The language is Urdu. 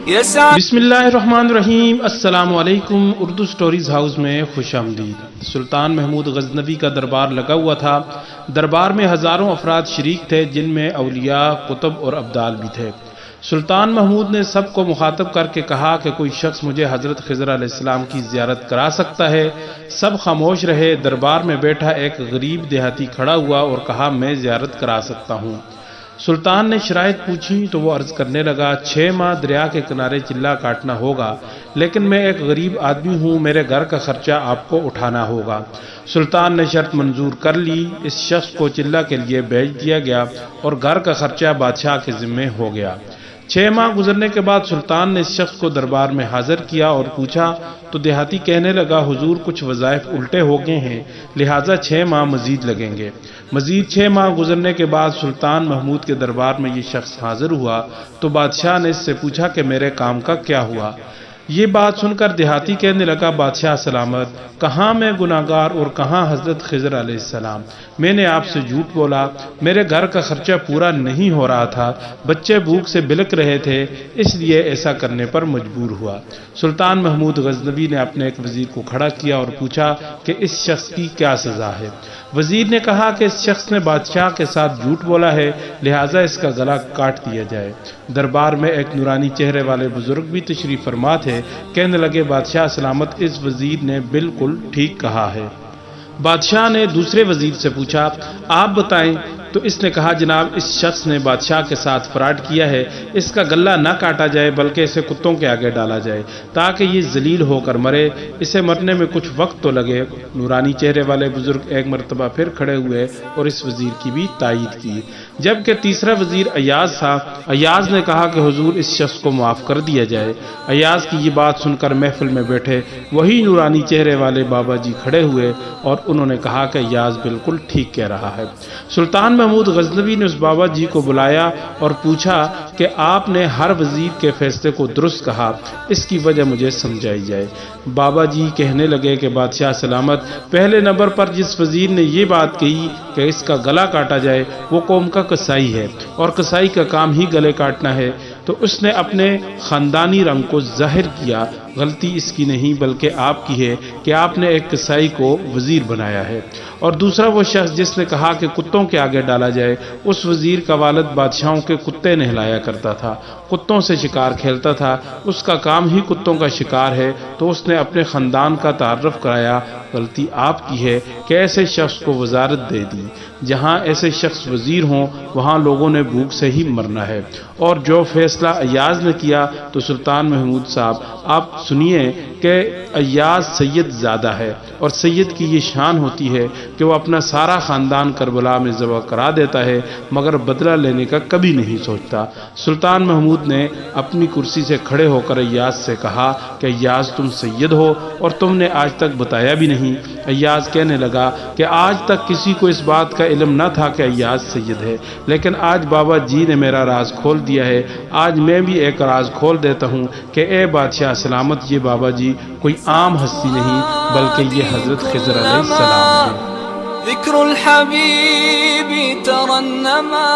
بسم اللہ الرحمن الرحیم۔ السلام علیکم۔ اردو سٹوریز ہاؤس میں خوش آمدید۔ سلطان محمود غزنوی کا دربار لگا ہوا تھا۔ دربار میں ہزاروں افراد شریک تھے، جن میں اولیاء، کتب اور ابدال بھی تھے۔ سلطان محمود نے سب کو مخاطب کر کے کہا کہ کوئی شخص مجھے حضرت خضر علیہ السلام کی زیارت کرا سکتا ہے؟ سب خاموش رہے۔ دربار میں بیٹھا ایک غریب دیہاتی کھڑا ہوا اور کہا میں زیارت کرا سکتا ہوں۔ سلطان نے شرائط پوچھی تو وہ عرض کرنے لگا 6 ماہ دریا کے کنارے چلہ کاٹنا ہوگا، لیکن میں ایک غریب آدمی ہوں، میرے گھر کا خرچہ آپ کو اٹھانا ہوگا۔ سلطان نے شرط منظور کر لی۔ اس شخص کو چلہ کے لیے بھیج دیا گیا اور گھر کا خرچہ بادشاہ کے ذمے ہو گیا۔ 6 ماہ گزرنے کے بعد سلطان نے اس شخص کو دربار میں حاضر کیا اور پوچھا تو دیہاتی کہنے لگا حضور کچھ وظائف الٹے ہو گئے ہیں، لہٰذا 6 ماہ مزید لگیں گے۔ مزید 6 ماہ گزرنے کے بعد سلطان محمود کے دربار میں یہ شخص حاضر ہوا تو بادشاہ نے اس سے پوچھا کہ میرے کام کا کیا ہوا؟ یہ بات سن کر دیہاتی کہنے لگا بادشاہ سلامت، کہاں میں گناہگار اور کہاں حضرت خضر علیہ السلام، میں نے آپ سے جھوٹ بولا، میرے گھر کا خرچہ پورا نہیں ہو رہا تھا، بچے بھوک سے بلک رہے تھے، اس لیے ایسا کرنے پر مجبور ہوا۔ سلطان محمود غزنوی نے اپنے ایک وزیر کو کھڑا کیا اور پوچھا کہ اس شخص کی کیا سزا ہے؟ وزیر نے کہا کہ اس شخص نے بادشاہ کے ساتھ جھوٹ بولا ہے، لہٰذا اس کا گلا کاٹ دیا جائے۔ دربار میں ایک نورانی چہرے والے بزرگ بھی تشریف فرما تھے، کہنے لگے بادشاہ سلامت، اس وزیر نے بالکل ٹھیک کہا ہے۔ بادشاہ نے دوسرے وزیر سے پوچھا آپ بتائیں، تو اس نے کہا جناب اس شخص نے بادشاہ کے ساتھ فراڈ کیا ہے، اس کا گلا نہ کاٹا جائے بلکہ اسے کتوں کے آگے ڈالا جائے تاکہ یہ ذلیل ہو کر مرے، اسے مرنے میں کچھ وقت تو لگے۔ نورانی چہرے والے بزرگ ایک مرتبہ پھر کھڑے ہوئے اور اس وزیر کی بھی تائید کی، جبکہ تیسرا وزیر ایاز تھا۔ ایاز نے کہا کہ حضور اس شخص کو معاف کر دیا جائے۔ ایاز کی یہ بات سن کر محفل میں بیٹھے وہی نورانی چہرے والے بابا جی کھڑے ہوئے اور انہوں نے کہا کہ ایاز بالکل ٹھیک کہہ رہا ہے۔ سلطان محمود غزنوی نے اس بابا جی کو بلایا اور پوچھا کہ آپ نے ہر وزیر کے فیصلے کو درست کہا، اس کی وجہ مجھے سمجھائی جائے۔ بابا جی کہنے لگے کہ بادشاہ سلامت، پہلے نمبر پر جس وزیر نے یہ بات کہی کہ اس کا گلا کاٹا جائے وہ قوم کا قصائی ہے اور قصائی کا کام ہی گلے کاٹنا ہے، تو اس نے اپنے خاندانی رنگ کو ظاہر کیا۔ غلطی اس کی نہیں بلکہ آپ کی ہے کہ آپ نے ایک قصائی کو وزیر بنایا ہے۔ اور دوسرا وہ شخص جس نے کہا کہ کتوں کے آگے ڈالا جائے، اس وزیر کا والد بادشاہوں کے کتے نہلایا کرتا تھا، کتوں سے شکار کھیلتا تھا، اس کا کام ہی کتوں کا شکار ہے، تو اس نے اپنے خاندان کا تعارف کرایا۔ غلطی آپ کی ہے کہ ایسے شخص کو وزارت دے دی۔ جہاں ایسے شخص وزیر ہوں وہاں لوگوں نے بھوک سے ہی مرنا ہے۔ اور جو فیصلہ ایاز نے کیا تو سلطان محمود صاحب آپ سنیے کہ ایاز سید زادہ ہے اور سید کی یہ شان ہوتی ہے کہ وہ اپنا سارا خاندان کربلا میں ذبح کرا دیتا ہے مگر بدلہ لینے کا کبھی نہیں سوچتا۔ سلطان محمود نے اپنی کرسی سے کھڑے ہو کر ایاز سے کہا کہ ایاز تم سید ہو اور تم نے آج تک بتایا بھی نہیں۔ ایاز کہنے لگا کہ آج تک کسی کو اس بات کا علم نہ تھا کہ ایاز سید ہے، لیکن آج بابا جی نے میرا راز کھول دیا ہے۔ آج میں بھی ایک راز کھول دیتا ہوں کہ اے بادشاہ سلامت، یہ بابا جی کوئی عام ہستی نہیں بلکہ یہ حضرت خضر علیہ السلام ہے۔ ذکر الحبیب ترنما